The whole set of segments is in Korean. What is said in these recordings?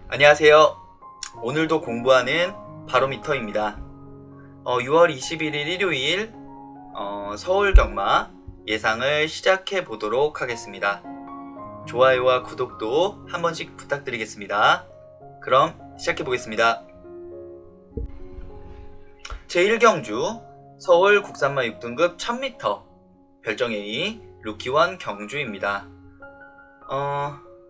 안녕하세요. 오늘도 공부하는 바로미터입니다. 6월 21일 일요일 서울 경마 예상을 시작해 보도록 하겠습니다. 좋아요와 구독도 한 번씩 부탁드리겠습니다. 그럼 시작해 보겠습니다. 제1경주 서울 국산마 6등급 1000m 별정 A 루키원 경주입니다.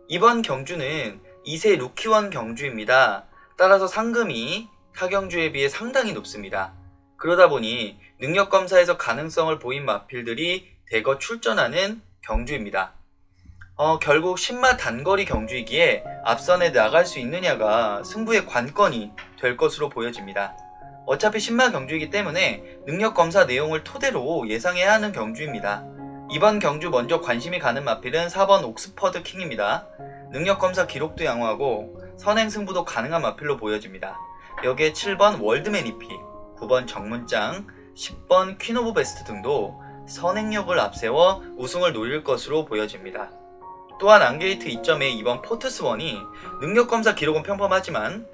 이번 경주는 2세 루키원 경주입니다. 따라서 상금이 타 경주에 비해 상당히 높습니다. 그러다 보니 능력검사에서 가능성을 보인 마필들이 대거 출전하는 경주입니다. 결국 10마 단거리 경주이기에 앞선에 나갈 수 있느냐가 승부의 관건이 될 것으로 보여집니다. 어차피 10마 경주이기 때문에 능력검사 내용을 토대로 예상해야 하는 경주입니다. 이번 경주 먼저 관심이 가는 마필은 4번 옥스퍼드 킹입니다. 능력검사 기록도 양호하고 선행 승부도 가능한 마필로 보여집니다. 여기에 7번 월드맨 EP, 9번 정문짱, 10번 퀸 오브 베스트 등도 선행력을 앞세워 우승을 노릴 것으로 보여집니다. 또한 안게이트 2점에 2번 포트스원이 능력검사 기록은 평범하지만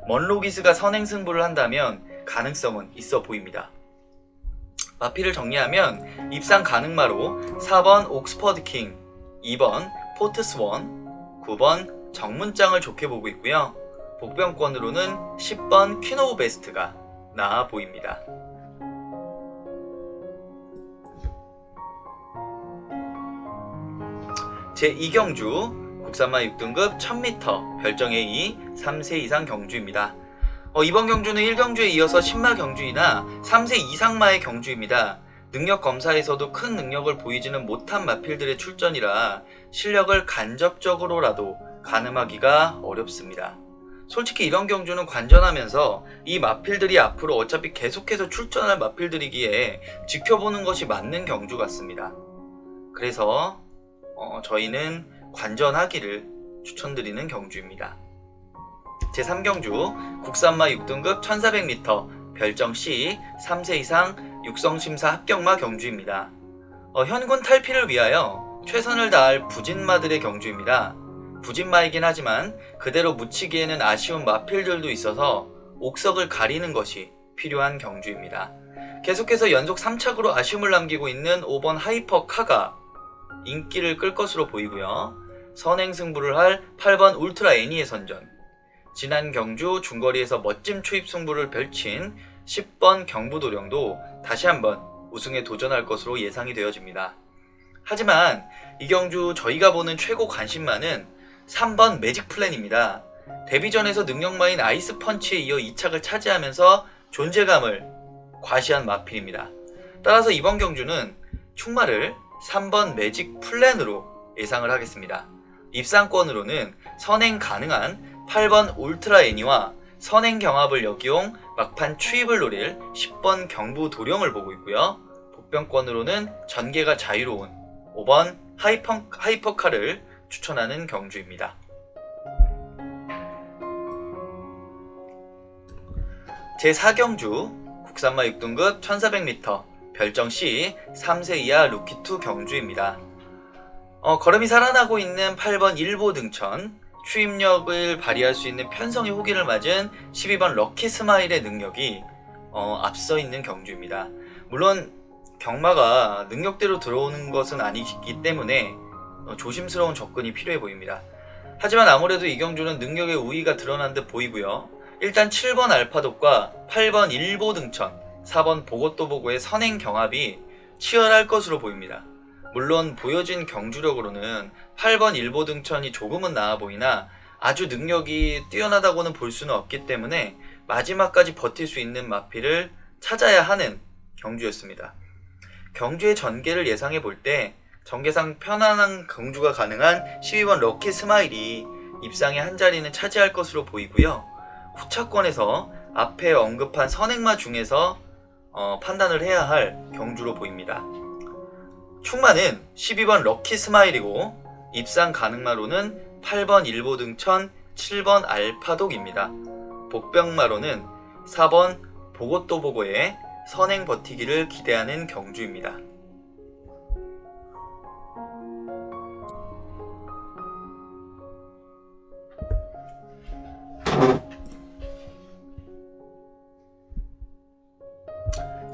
먼로기스가 선행 승부를 한다면 가능성은 있어 보입니다. 마필을 정리하면 입상 가능마로 4번 옥스퍼드 킹, 2번 포트스원, 9번 정문짱을 좋게 보고 있고요. 복병권으로는 10번 퀸 오브 베스트가 나아 보입니다. 제2경주 국산마 6등급 1000m 별정 A 3세 이상 경주입니다. 이번 경주는 1경주에 이어서 10마 경주이나 3세 이상마의 경주입니다. 능력 검사에서도 큰 능력을 보이지는 못한 마필들의 출전이라 실력을 간접적으로라도 가늠하기가 어렵습니다. 솔직히 이런 경주는 관전하면서 이 마필들이 앞으로 어차피 계속해서 출전할 마필들이기에 지켜보는 것이 맞는 경주 같습니다. 그래서 저희는 관전하기를 추천드리는 경주입니다. 제3경주 국산마 6등급 1400m 별정 C 3세 이상 육성심사 합격마 경주입니다. 현군 탈피를 위하여 최선을 다할 부진마들의 경주입니다. 부진마이긴 하지만 그대로 묻히기에는 아쉬운 마필들도 있어서 옥석을 가리는 것이 필요한 경주입니다. 계속해서 연속 3착으로 아쉬움을 남기고 있는 5번 하이퍼카가 인기를 끌 것으로 보이고요. 선행 승부를 할 8번 울트라 애니의 선전, 지난 경주 중거리에서 멋진 초입 승부를 펼친 10번 경부도령도 다시 한번 우승에 도전할 것으로 예상이 되어집니다. 하지만 이 경주 저희가 보는 최고 관심마는 3번 매직 플랜입니다. 데뷔전에서 능력마인 아이스 펀치에 이어 2착을 차지하면서 존재감을 과시한 마필입니다. 따라서 이번 경주는 충마를 3번 매직 플랜으로 예상을 하겠습니다. 입상권으로는 선행 가능한 8번 울트라 애니와 선행 경합을 역이용 막판 추입을 노릴 10번 경부 도령을 보고 있고요. 복병권으로는 전개가 자유로운 5번 하이퍼카를 추천하는 경주입니다. 제4경주 국산마 6등급 1400m 별정 C 3세 이하 루키2 경주입니다. 걸음이 살아나고 있는 8번 일보 등천, 추입력을 발휘할 수 있는 편성의 호기를 맞은 12번 럭키 스마일의 능력이 앞서 있는 경주입니다. 물론 경마가 능력대로 들어오는 것은 아니기 때문에 조심스러운 접근이 필요해 보입니다. 하지만 아무래도 이 경주는 능력의 우위가 드러난 듯 보이고요. 일단 7번 알파독과 8번 일보 등천, 4번 보고또 보고의 선행 경합이 치열할 것으로 보입니다. 물론 보여진 경주력으로는 8번 일보 등천이 조금은 나아 보이나 아주 능력이 뛰어나다고는 볼 수는 없기 때문에 마지막까지 버틸 수 있는 마필을 찾아야 하는 경주였습니다. 경주의 전개를 예상해 볼 때 전개상 편안한 경주가 가능한 12번 럭키 스마일이 입상의 한 자리는 차지할 것으로 보이고요. 후차권에서 앞에 언급한 선행마 중에서 판단을 해야 할 경주로 보입니다. 충마는 12번 럭키 스마일이고 입상 가능마로는 8번 일보 등천, 7번 알파독입니다. 복병마로는 4번 보고또 보고의 선행 버티기를 기대하는 경주입니다.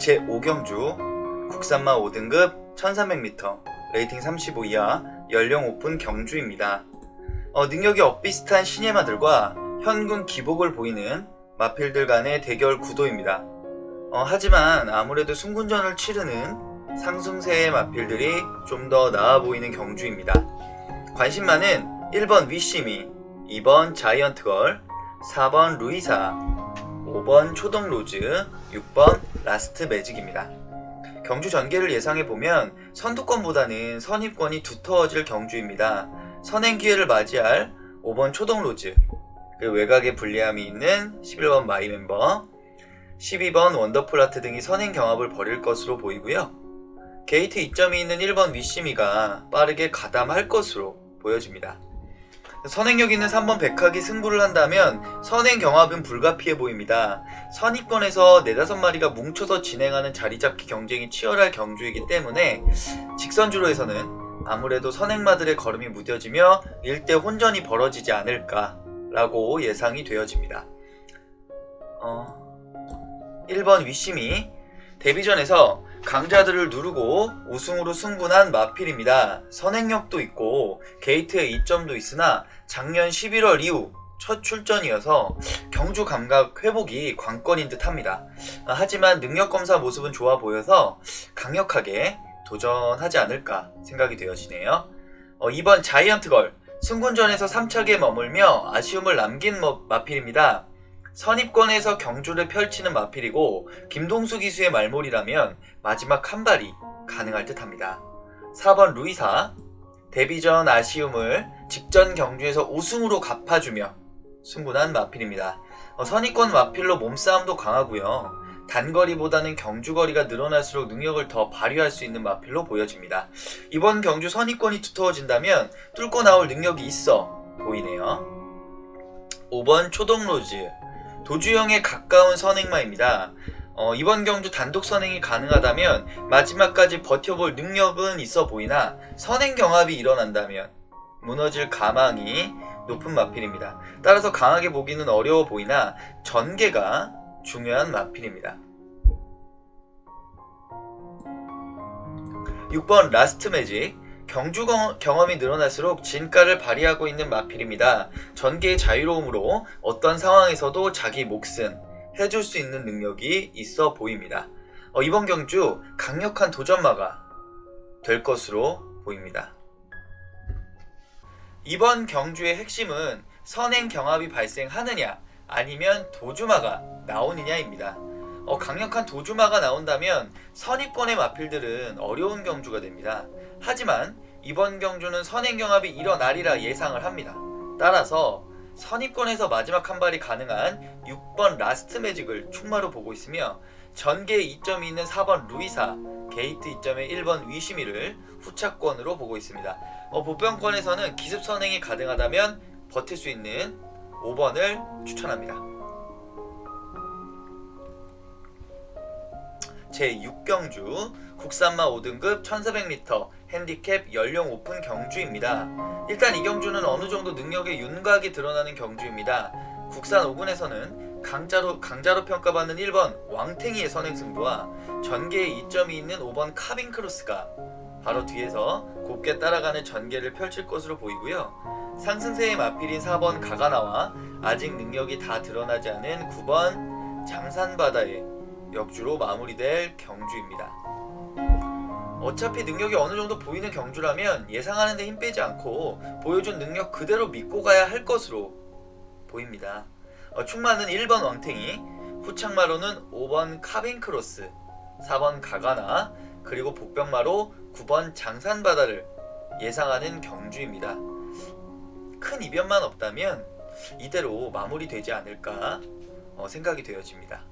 제5경주 국산마 5등급 1300m 레이팅 35 이하 연령 오픈 경주입니다. 능력이 엇비슷한 신예마들과 현군 기복을 보이는 마필들 간의 대결 구도입니다. 하지만 아무래도 승군전을 치르는 상승세의 마필들이 좀 더 나아 보이는 경주입니다. 관심마는 1번 위시미, 2번 자이언트걸, 4번 루이사, 5번 초동로즈, 6번 라스트 매직입니다. 경주 전개를 예상해보면 선두권보다는 선입권이 두터워질 경주입니다. 선행 기회를 맞이할 5번 초동로즈, 그 외곽에 불리함이 있는 11번 마이멤버, 12번 원더풀아트 등이 선행 경합을 벌일 것으로 보이고요. 게이트 이점이 있는 1번 위시미가 빠르게 가담할 것으로 보여집니다. 선행력 있는 3번 백학이 승부를 한다면 선행 경합은 불가피해 보입니다. 선입권에서 4-5마리가 뭉쳐서 진행하는 자리잡기 경쟁이 치열할 경주이기 때문에 직선주로에서는 아무래도 선행마들의 걸음이 무뎌지며 일대 혼전이 벌어지지 않을까라고 예상이 되어집니다. 1번 위시미, 데뷔전에서 강자들을 누르고 우승으로 승분한 마필입니다. 선행력도 있고 게이트에 이점도 있으나 작년 11월 이후 첫 출전이어서 경주 감각 회복이 관건인 듯 합니다. 하지만 능력검사 모습은 좋아 보여서 강력하게 도전하지 않을까 생각이 되어지네요. 2번 자이언트걸, 승군전에서 3차기에 머물며 아쉬움을 남긴 마필입니다. 선입권에서 경주를 펼치는 마필이고 김동수 기수의 말몰이라면 마지막 한 발이 가능할 듯 합니다. 4번 루이사, 데뷔전 아쉬움을 직전 경주에서 우승으로 갚아주며 승분한 마필입니다. 선입권 마필로 몸싸움도 강하고요. 단거리보다는 경주거리가 늘어날수록 능력을 더 발휘할 수 있는 마필로 보여집니다. 이번 경주 선입권이 두터워진다면 뚫고 나올 능력이 있어 보이네요. 5번 초동로즈, 도주형에 가까운 선행마입니다. 이번 경주 단독 선행이 가능하다면 마지막까지 버텨볼 능력은 있어 보이나 선행 경합이 일어난다면 무너질 가망이 높은 마필입니다. 따라서 강하게 보기는 어려워 보이나 전개가 중요한 마필입니다. 6번 라스트 매직, 경주 경험이 늘어날수록 진가를 발휘하고 있는 마필입니다. 전개의 자유로움으로 어떤 상황에서도 자기 몫은 해줄 수 있는 능력이 있어 보입니다. 이번 경주 강력한 도전마가 될 것으로 보입니다. 이번 경주의 핵심은 선행 경합이 발생하느냐 아니면 도주마가 나오느냐입니다. 강력한 도주마가 나온다면 선입권의 마필들은 어려운 경주가 됩니다. 하지만 이번 경주는 선행 경합이 일어나리라 예상을 합니다. 따라서 선입권에서 마지막 한 발이 가능한 6번 라스트 매직을 충마로 보고 있으며 전개에 이점이 있는 4번 루이사, 게이트 이점의 1번 위시미를 후차권으로 보고 있습니다. 보병권에서는 기습 선행이 가능하다면 버틸 수 있는 5번을 추천합니다. 제6경주 국산마 5등급 1400m 핸디캡 연령 오픈 경주입니다. 일단 이 경주는 어느정도 능력의 윤곽이 드러나는 경주입니다. 국산 5군에서는 강자로 평가받는 1번 왕탱이의 선행승부와 전개에 이점이 있는 5번 카빈크로스가 바로 뒤에서 곱게 따라가는 전개를 펼칠 것으로 보이고요. 상승세의 마필인 4번 가가나와 아직 능력이 다 드러나지 않은 9번 장산바다의 역주로 마무리될 경주입니다. 어차피 능력이 어느 정도 보이는 경주라면 예상하는 데 힘 빼지 않고 보여준 능력 그대로 믿고 가야 할 것으로 보입니다. 충마는 1번 왕탱이, 후창마로는 5번 카빈크로스, 4번 가가나, 그리고 복병마로 9번 장산바다를 예상하는 경주입니다. 큰 이변만 없다면 이대로 마무리되지 않을까 생각이 되어집니다.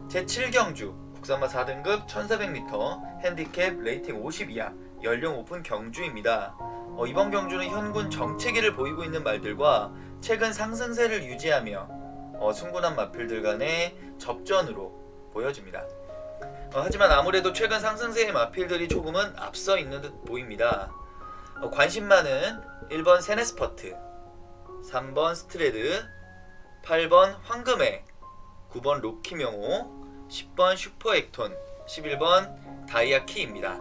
제7경주 국산마 4등급 1400m 핸디캡 레이팅 50 이하 연령 오픈 경주입니다. 이번 경주는 현군 정체기를 보이고 있는 말들과 최근 상승세를 유지하며 승군한 마필들 간의 접전으로 보여집니다. 하지만 아무래도 최근 상승세의 마필들이 조금은 앞서 있는 듯 보입니다. 관심마는 1번 세네스퍼트, 3번 스트레드, 8번 황금해, 9번 로키명호, 10번 슈퍼액톤, 11번 다이아키입니다.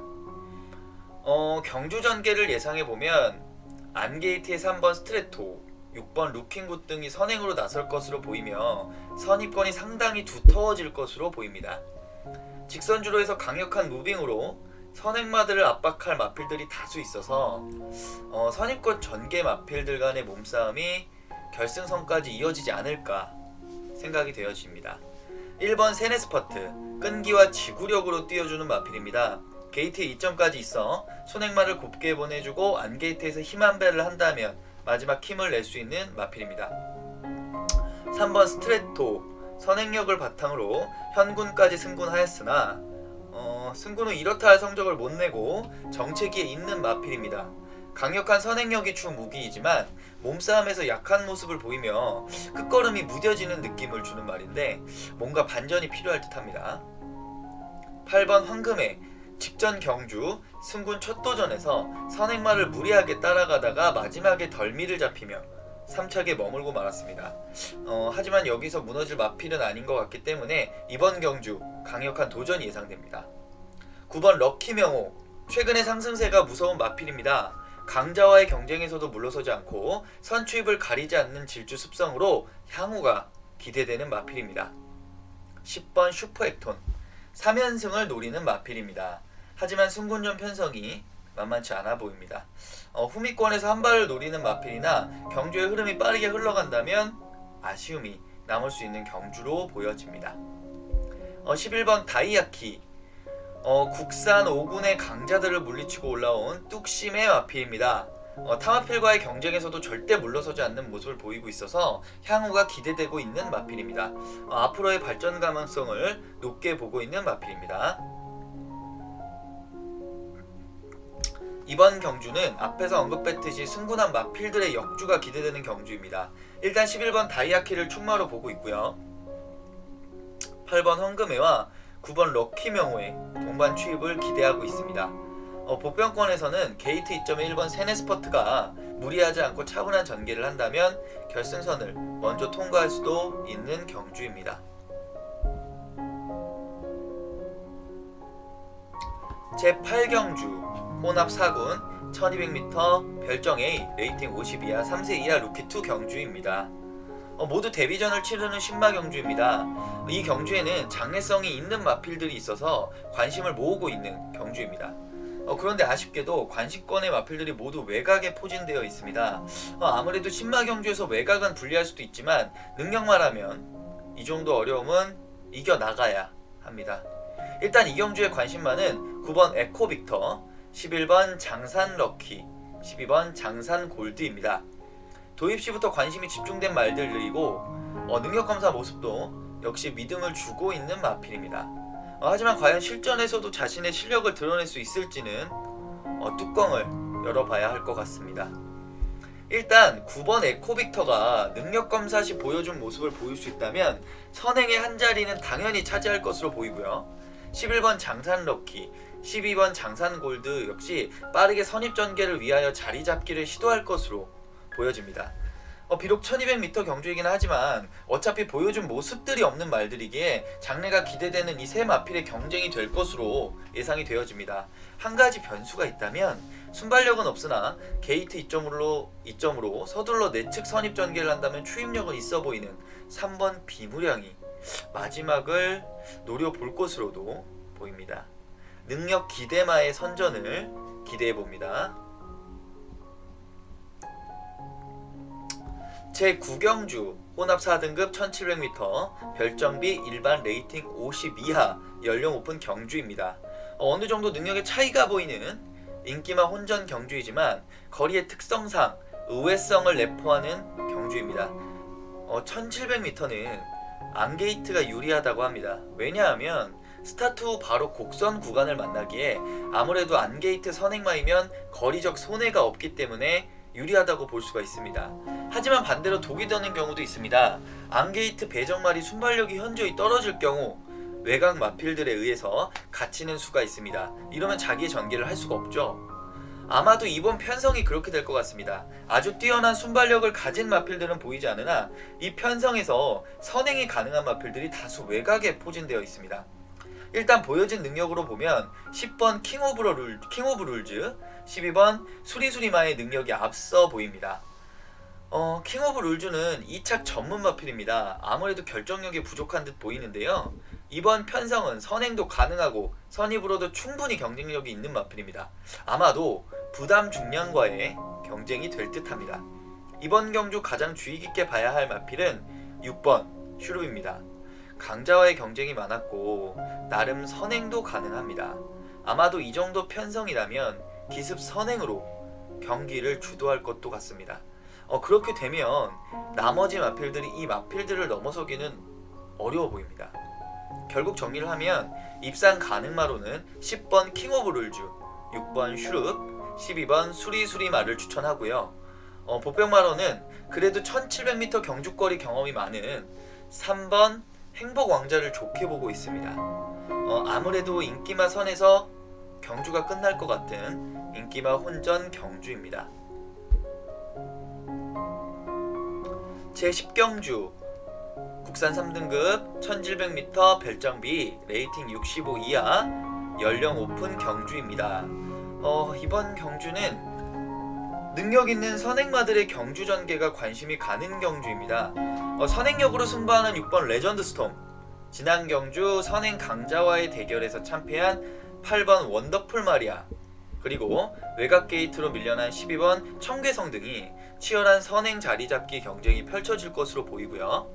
경주 전개를 예상해보면 안게이트의 3번 스트레토, 6번 루킹굿 등이 선행으로 나설 것으로 보이며 선입권이 상당히 두터워질 것으로 보입니다. 직선주로에서 강력한 무빙으로 선행마들을 압박할 마필들이 다수 있어서 선입권 전개 마필들 간의 몸싸움이 결승선까지 이어지지 않을까 생각이 되어집니다. 1번 세네스퍼트, 끈기와 지구력으로 뛰어주는 마필입니다. 게이트에 2점까지 있어 손행마를 곱게 보내주고 안게이트에서 힘 한 배를 한다면 마지막 힘을 낼 수 있는 마필입니다. 3번 스트레토, 선행력을 바탕으로 현군까지 승군하였으나 승군은 이렇다 할 성적을 못 내고 정체기에 있는 마필입니다. 강력한 선행력이 주 무기이지만 몸싸움에서 약한 모습을 보이며 끝걸음이 무뎌지는 느낌을 주는 말인데 뭔가 반전이 필요할 듯합니다. 8번 황금애, 직전 경주 승군 첫 도전에서 선행마를 무리하게 따라가다가 마지막에 덜미를 잡히며 3착에 머물고 말았습니다. 하지만 여기서 무너질 마필은 아닌 것 같기 때문에 이번 경주 강력한 도전이 예상됩니다. 9번 럭키명호, 최근의 상승세가 무서운 마필입니다. 강자와의 경쟁에서도 물러서지 않고 선취입을 가리지 않는 질주 습성으로 향후가 기대되는 마필입니다. 10번 슈퍼액톤, 3연승을 노리는 마필입니다. 하지만 승군전 편성이 만만치 않아 보입니다. 후미권에서 한 발을 노리는 마필이나 경주의 흐름이 빠르게 흘러간다면 아쉬움이 남을 수 있는 경주로 보여집니다. 11번 다이아키, 국산 5군의 강자들을 물리치고 올라온 뚝심의 마필입니다. 타마필과의 경쟁에서도 절대 물러서지 않는 모습을 보이고 있어서 향후가 기대되고 있는 마필입니다. 앞으로의 발전 가능성을 높게 보고 있는 마필입니다. 이번 경주는 앞에서 언급했듯이 승군한 마필들의 역주가 기대되는 경주입니다. 일단 11번 다이아키를 충마로 보고 있고요. 8번 황금애와 9번 럭키명호의 동반 취입을 기대하고 있습니다. 복병권에서는 게이트 2.1번 세네스퍼트가 무리하지 않고 차분한 전개를 한다면 결승선을 먼저 통과할 수도 있는 경주입니다. 제8경주 혼합 4군 1200m 별정 A 레이팅 50 이하 3세 이하 루키2 경주입니다. 모두 데뷔전을 치르는 신마 경주입니다. 이 경주에는 장래성이 있는 마필들이 있어서 관심을 모으고 있는 경주입니다. 그런데 아쉽게도 관심권의 마필들이 모두 외곽에 포진되어 있습니다. 아무래도 신마 경주에서 외곽은 불리할 수도 있지만 능력만 하면 이 정도 어려움은 이겨나가야 합니다. 일단 이 경주의 관심마는 9번 에코빅터, 11번 장산 럭키, 12번 장산 골드입니다. 도입시부터 관심이 집중된 말들이고 능력검사 모습도 역시 믿음을 주고 있는 마필입니다. 하지만 과연 실전에서도 자신의 실력을 드러낼 수 있을지는 뚜껑을 열어봐야 할 것 같습니다. 일단 9번 에코빅터가 능력검사 시 보여준 모습을 보일 수 있다면 선행의 한 자리는 당연히 차지할 것으로 보이고요. 11번 장산 럭키, 12번 장산 골드 역시 빠르게 선입 전개를 위하여 자리 잡기를 시도할 것으로 보여집니다. 비록 1200m 경주이긴 하지만 어차피 보여준 모습들이 없는 말들이기에 장래가 기대되는 이 세 마필의 경쟁이 될 것으로 예상이 되어집니다. 한 가지 변수가 있다면 순발력은 없으나 게이트 2점으로 서둘러 내측 선입 전개를 한다면 추임력은 있어 보이는 3번 비무량이 마지막을 노려볼 것으로도 보입니다. 능력 기대마의 선전을 기대해봅니다. 제9경주 혼합 4등급 1700m 별정비 일반 레이팅 50 이하 연령 오픈 경주입니다. 어느정도 능력의 차이가 보이는 인기마 혼전 경주이지만 거리의 특성상 의외성을 내포하는 경주입니다. 1700m는 안게이트가 유리하다고 합니다. 왜냐하면 스타트 후 바로 곡선 구간을 만나기에 아무래도 안게이트 선행마이면 거리적 손해가 없기 때문에 유리하다고 볼 수가 있습니다. 하지만 반대로 독이 되는 경우도 있습니다. 안게이트 배정말이 순발력이 현저히 떨어질 경우 외곽 마필들에 의해서 갇히는 수가 있습니다. 이러면 자기의 전개를 할 수가 없죠. 아마도 이번 편성이 그렇게 될 것 같습니다. 아주 뛰어난 순발력을 가진 마필들은 보이지 않으나 이 편성에서 선행이 가능한 마필들이 다수 외곽에 포진되어 있습니다. 일단 보여진 능력으로 보면 10번 킹 오브 룰즈, 12번 수리수리마의 능력이 앞서 보입니다. 킹 오브 룰즈는 2착 전문 마필입니다. 아무래도 결정력이 부족한 듯 보이는데요. 이번 편성은 선행도 가능하고 선입으로도 충분히 경쟁력이 있는 마필입니다. 아마도 부담 중량과의 경쟁이 될 듯합니다. 이번 경주 가장 주의 깊게 봐야 할 마필은 6번 슈룹입니다. 강자와의 경쟁이 많았고 나름 선행도 가능합니다. 아마도 이 정도 편성이라면 기습 선행으로 경기를 주도할 것도 같습니다. 그렇게 되면 나머지 마필들이 이 마필들을 넘어서기는 어려워 보입니다. 결국 정리를 하면 입상 가능마로는 10번 킹 오브 룰즈, 6번 슈룹, 12번 수리수리마를 추천하고요. 보병마로는 그래도 1700m 경주거리 경험이 많은 3번 행복왕자를 좋게 보고 있습니다. 아무래도 인기마 선에서 경주가 끝날 것 같은 인기마 혼전 경주입니다. 제10경주 국산 3등급 1700m 별정비 레이팅 65 이하 연령 오픈 경주입니다. 이번 경주는 능력 있는 선행마들의 경주 전개가 관심이 가는 경주입니다. 선행력으로 승부하는 6번 레전드 스톰, 지난 경주 선행 강자와의 대결에서 참패한 8번 원더풀 마리아, 그리고 외곽 게이트로 밀려난 12번 청괴성 등이 치열한 선행 자리잡기 경쟁이 펼쳐질 것으로 보이고요.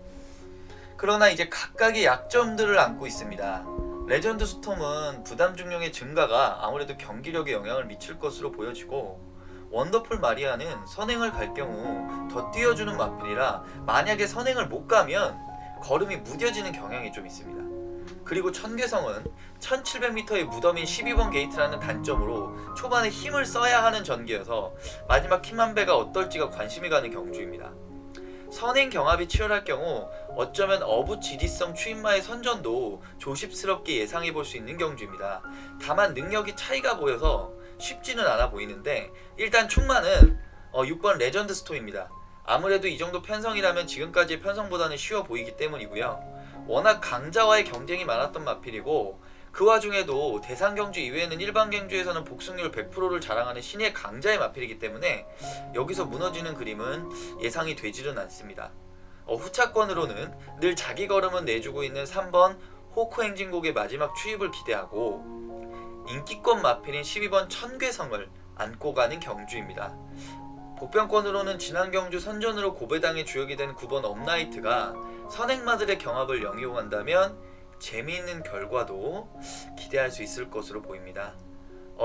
그러나 이제 각각의 약점들을 안고 있습니다. 레전드 스톰은 부담 중량의 증가가 아무래도 경기력에 영향을 미칠 것으로 보여지고, 원더풀 마리아는 선행을 갈 경우 더 뛰어주는 마필이라 만약에 선행을 못 가면 걸음이 무뎌지는 경향이 좀 있습니다. 그리고 청괴성은 1700m의 무덤인 12번 게이트라는 단점으로 초반에 힘을 써야 하는 전개여서 마지막 힘 한 배가 어떨지가 관심이 가는 경주입니다. 선행 경합이 치열할 경우 어쩌면 어부 지리성 추임마의 선전도 조심스럽게 예상해 볼 수 있는 경주입니다. 다만 능력이 차이가 보여서 쉽지는 않아 보이는데 일단 충마는 6번 레전드 스톰입니다. 아무래도 이 정도 편성이라면 지금까지의 편성보다는 쉬워 보이기 때문이고요. 워낙 강자와의 경쟁이 많았던 마필이고 그 와중에도 대상 경주 이외에는 일반 경주에서는 복승률 100%를 자랑하는 신의 강자의 마필이기 때문에 여기서 무너지는 그림은 예상이 되지는 않습니다. 후차권으로는 늘 자기 걸음은 내주고 있는 3번 호크 행진곡의 마지막 추입을 기대하고 인기권 마필인 12번 천괴성을 안고 가는 경주입니다. 복병권으로는 지난 경주 선전으로 고배당의 주역이 된 9번 업나이트가 선행마들의 경합을 영위한다면 재미있는 결과도 기대할 수 있을 것으로 보입니다.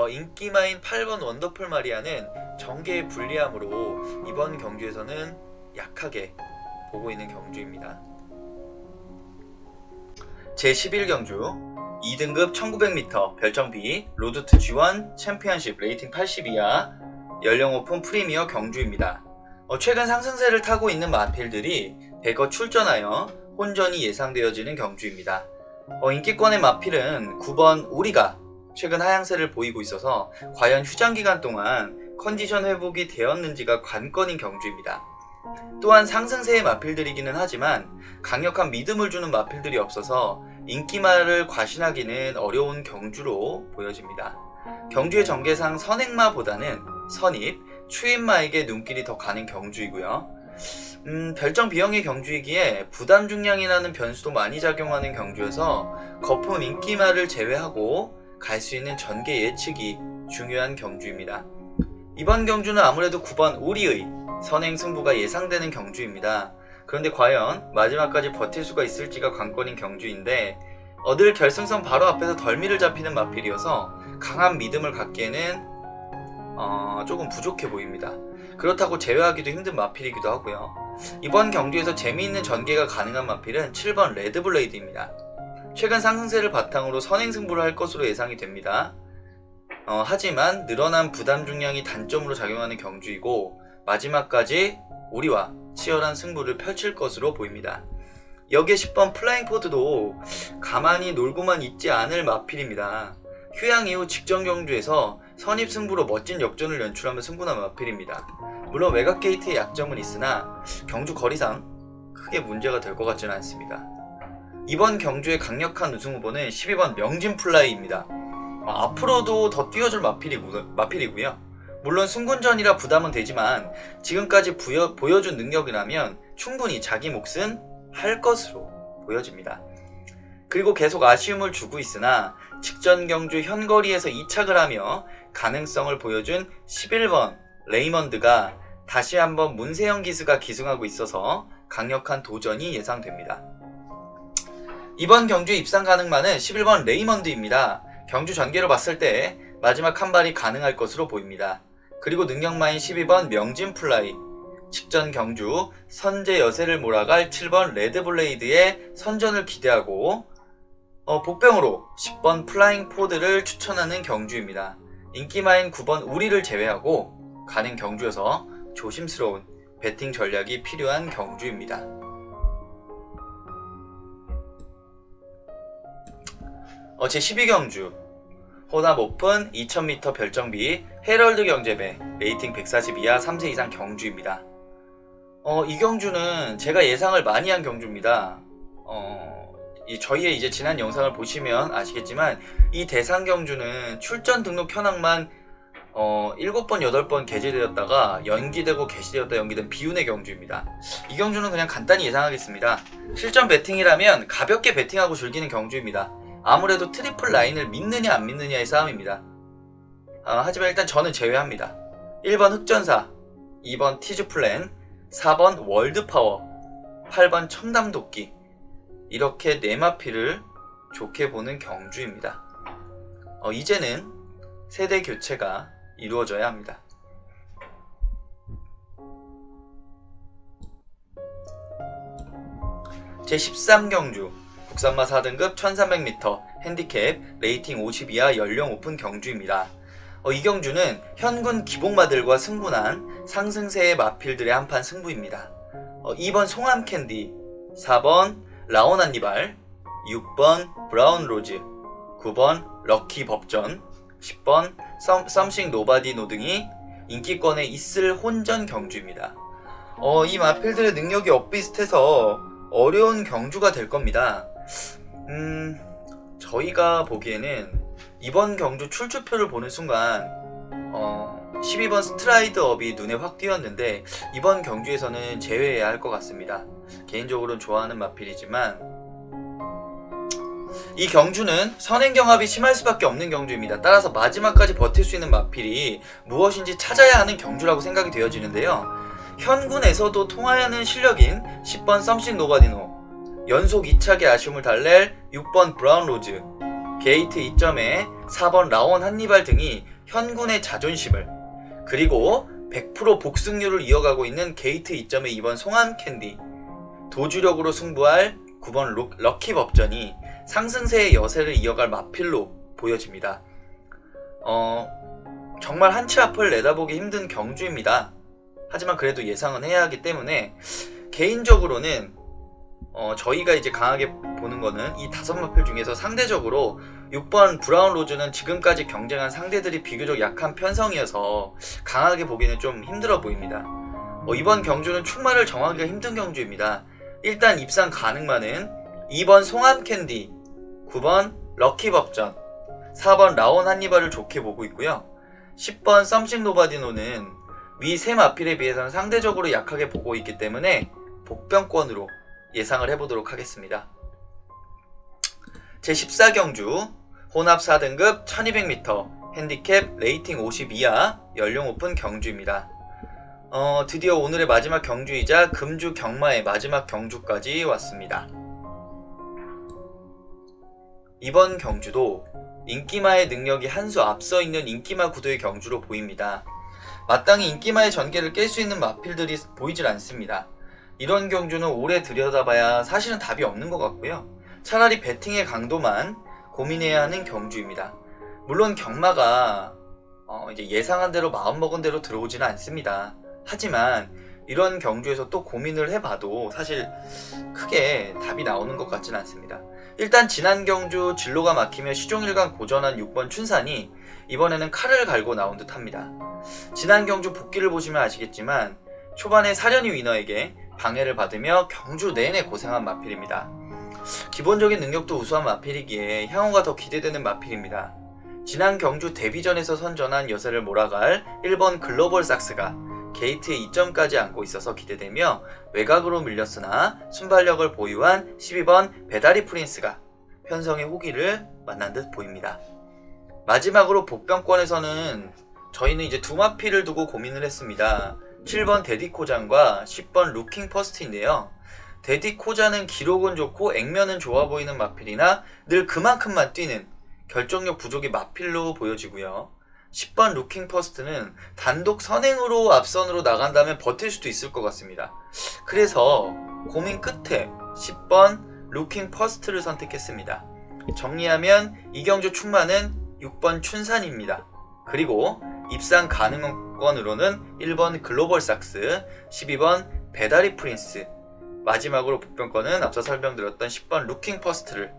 인기마인 8번 원더풀 마리아는 전개의 불리함으로 이번 경주에서는 약하게 보고 있는 경주입니다. 제11경주 2등급 1900m 별정비 로드 투 G1 챔피언십 레이팅 80 이하 연령 오픈 프리미어 경주입니다. 최근 상승세를 타고 있는 마필들이 대거 출전하여 혼전이 예상되어지는 경주입니다. 인기권의 마필은 9번 우리가 최근 하향세를 보이고 있어서 과연 휴장 기간 동안 컨디션 회복이 되었는지가 관건인 경주입니다. 또한 상승세의 마필들이기는 하지만 강력한 믿음을 주는 마필들이 없어서 인기마를 과신하기는 어려운 경주로 보여집니다. 경주의 전개상 선행마보다는 선입, 추임마에게 눈길이 더 가는 경주이고요. 별정 비형의 경주이기에 부담 중량이라는 변수도 많이 작용하는 경주여서 거품 인기마를 제외하고 갈 수 있는 전개 예측이 중요한 경주입니다. 이번 경주는 아무래도 9번 우리의 선행 승부가 예상되는 경주입니다. 그런데 과연 마지막까지 버틸 수가 있을지가 관건인 경주인데 늘 결승선 바로 앞에서 덜미를 잡히는 마필이어서 강한 믿음을 갖기에는 조금 부족해 보입니다. 그렇다고 제외하기도 힘든 마필이기도 하고요. 이번 경주에서 재미있는 전개가 가능한 마필은 7번 레드블레이드입니다. 최근 상승세를 바탕으로 선행 승부를 할 것으로 예상이 됩니다. 하지만 늘어난 부담 중량이 단점으로 작용하는 경주이고 마지막까지 우리와 치열한 승부를 펼칠 것으로 보입니다. 여기에 10번 플라잉포드도 가만히 놀고만 있지 않을 마필입니다. 휴양 이후 직전 경주에서 선입승부로 멋진 역전을 연출하며 승부난 마필입니다. 물론 외곽 게이트의 약점은 있으나 경주 거리상 크게 문제가 될 것 같지는 않습니다. 이번 경주의 강력한 우승 후보는 12번 명진플라이입니다. 앞으로도 더 뛰어줄 마필이고요. 물론 승군전이라 부담은 되지만 지금까지 보여준 능력이라면 충분히 자기 몫은 할 것으로 보여집니다. 그리고 계속 아쉬움을 주고 있으나 직전 경주 현거리에서 이착을 하며 가능성을 보여준 11번 레이먼드가 다시 한번 문세영 기수가 기승하고 있어서 강력한 도전이 예상됩니다. 이번 경주에 입상 가능만은 11번 레이먼드입니다. 경주 전개로 봤을 때 마지막 한 발이 가능할 것으로 보입니다. 그리고 능력마인 12번 명진플라이, 직전 경주 선제 여세를 몰아갈 7번 레드블레이드의 선전을 기대하고 복병으로 10번 플라잉 포드를 추천하는 경주입니다. 인기마인 9번 우리를 제외하고 가는 경주여서 조심스러운 배팅 전략이 필요한 경주입니다. 제12경주 호남 오픈 2000m 별정비 헤럴드 경제배 레이팅 140 이하 3세 이상 경주입니다. 이 경주는 제가 예상을 많이 한 경주입니다. 저희의 이제 지난 영상을 보시면 아시겠지만 이 대상 경주는 출전 등록 현황만 7번, 8번 게재되었다가 연기되고 개시되었다 연기된 비운의 경주입니다. 이 경주는 그냥 간단히 예상하겠습니다. 실전 배팅이라면 가볍게 배팅하고 즐기는 경주입니다. 아무래도 트리플 라인을 믿느냐 안 믿느냐의 싸움입니다. 하지만 일단 저는 제외합니다. 1번 흑전사, 2번 티즈플랜, 4번 월드파워, 8번 청담도끼, 이렇게 네마피를 좋게 보는 경주입니다. 이제는 세대 교체가 이루어져야 합니다. 제13경주 국산마 4등급 1300m 핸디캡 레이팅 50 이하 연령 오픈 경주입니다. 이 경주는 현군 기복마들과 승분한 상승세의 마필들의 한판 승부입니다. 2번 송암캔디, 4번 라온 한니발, 6번 브라운 로즈, 9번 럭키 법전, 10번 썸씽 노바디 노 등이 인기권에 있을 혼전 경주입니다. 이 마필들의 능력이 엇비슷해서 어려운 경주가 될 겁니다. 저희가 보기에는 이번 경주 출주표를 보는 순간 12번 스트라이드업이 눈에 확 띄었는데 이번 경주에서는 제외해야 할 것 같습니다. 개인적으로는 좋아하는 마필이지만 이 경주는 선행경합이 심할 수밖에 없는 경주입니다. 따라서 마지막까지 버틸 수 있는 마필이 무엇인지 찾아야 하는 경주라고 생각이 되어지는데요. 현군에서도 통하는 실력인 10번 썸씽 노바디노, 연속 2착의 아쉬움을 달랠 6번 브라운 로즈, 게이트 2점에 4번 라온 한니발 등이 현군의 자존심을, 그리고 100% 복승률을 이어가고 있는 게이트 2점의 2번 송암캔디, 도주력으로 승부할 9번 럭키 법전이 상승세의 여세를 이어갈 마필로 보여집니다. 정말 한 치 앞을 내다보기 힘든 경주입니다. 하지만 그래도 예상은 해야 하기 때문에 개인적으로는 저희가 이제 강하게 보는 거는 이 5마필 중에서 상대적으로 6번 브라운 로즈는 지금까지 경쟁한 상대들이 비교적 약한 편성이어서 강하게 보기는 좀 힘들어 보입니다. 이번 경주는 출마를 정하기가 힘든 경주입니다. 일단 입상 가능만은 2번 송암캔디, 9번 럭키법전, 4번 라온 한니발을 좋게 보고 있고요. 10번 썸씽 노바디노는 위 세 마필에 비해서는 상대적으로 약하게 보고 있기 때문에 복병권으로 예상을 해보도록 하겠습니다. 제14경주 혼합 4등급 1200m 핸디캡 레이팅 50 이하 연령 오픈 경주입니다. 드디어 오늘의 마지막 경주이자 금주 경마의 마지막 경주까지 왔습니다. 이번 경주도 인기마의 능력이 한 수 앞서 있는 인기마 구도의 경주로 보입니다. 마땅히 인기마의 전개를 깰 수 있는 마필들이 보이질 않습니다. 이런 경주는 오래 들여다봐야 사실은 답이 없는 것 같고요. 차라리 배팅의 강도만 고민해야 하는 경주입니다. 물론 경마가 이제 예상한 대로 마음먹은 대로 들어오지는 않습니다. 하지만 이런 경주에서 또 고민을 해봐도 사실 크게 답이 나오는 것 같지는 않습니다. 일단 지난 경주 진로가 막히며 시종일관 고전한 6번 춘산이 이번에는 칼을 갈고 나온 듯 합니다. 지난 경주 복귀를 보시면 아시겠지만 초반에 사련이 위너에게 방해를 받으며 경주 내내 고생한 마필입니다. 기본적인 능력도 우수한 마필이기에 향후가 더 기대되는 마필입니다. 지난 경주 데뷔전에서 선전한 여세를 몰아갈 1번 글로벌 삭스가 게이트에 2점까지 안고 있어서 기대되며 외곽으로 밀렸으나 순발력을 보유한 12번 배다리 프린스가 편성의 호기를 만난 듯 보입니다. 마지막으로 복병권에서는 저희는 이제 두 마필을 두고 고민을 했습니다. 7번 데디코장과 10번 루킹 퍼스트인데요. 데디코자는 기록은 좋고 액면은 좋아 보이는 마필이나 늘 그만큼만 뛰는 결정력 부족의 마필로 보여지고요. 10번 루킹 퍼스트는 단독 선행으로 앞선으로 나간다면 버틸 수도 있을 것 같습니다. 그래서 고민 끝에 10번 루킹 퍼스트를 선택했습니다. 정리하면 이경주 충만은 6번 춘산입니다. 그리고 입상 가능권으로는 1번 글로벌 삭스, 12번 배다리 프린스, 마지막으로 복병권은 앞서 설명드렸던 10번 루킹 퍼스트를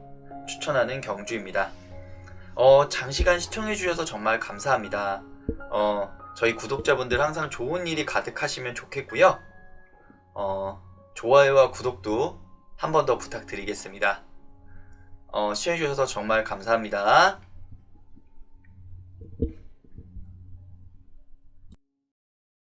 추천하는 경주입니다. 장시간 시청해주셔서 정말 감사합니다. 저희 구독자분들 항상 좋은 일이 가득하시면 좋겠고요. 좋아요와 구독도 한 번 더 부탁드리겠습니다. 시청해주셔서 정말 감사합니다.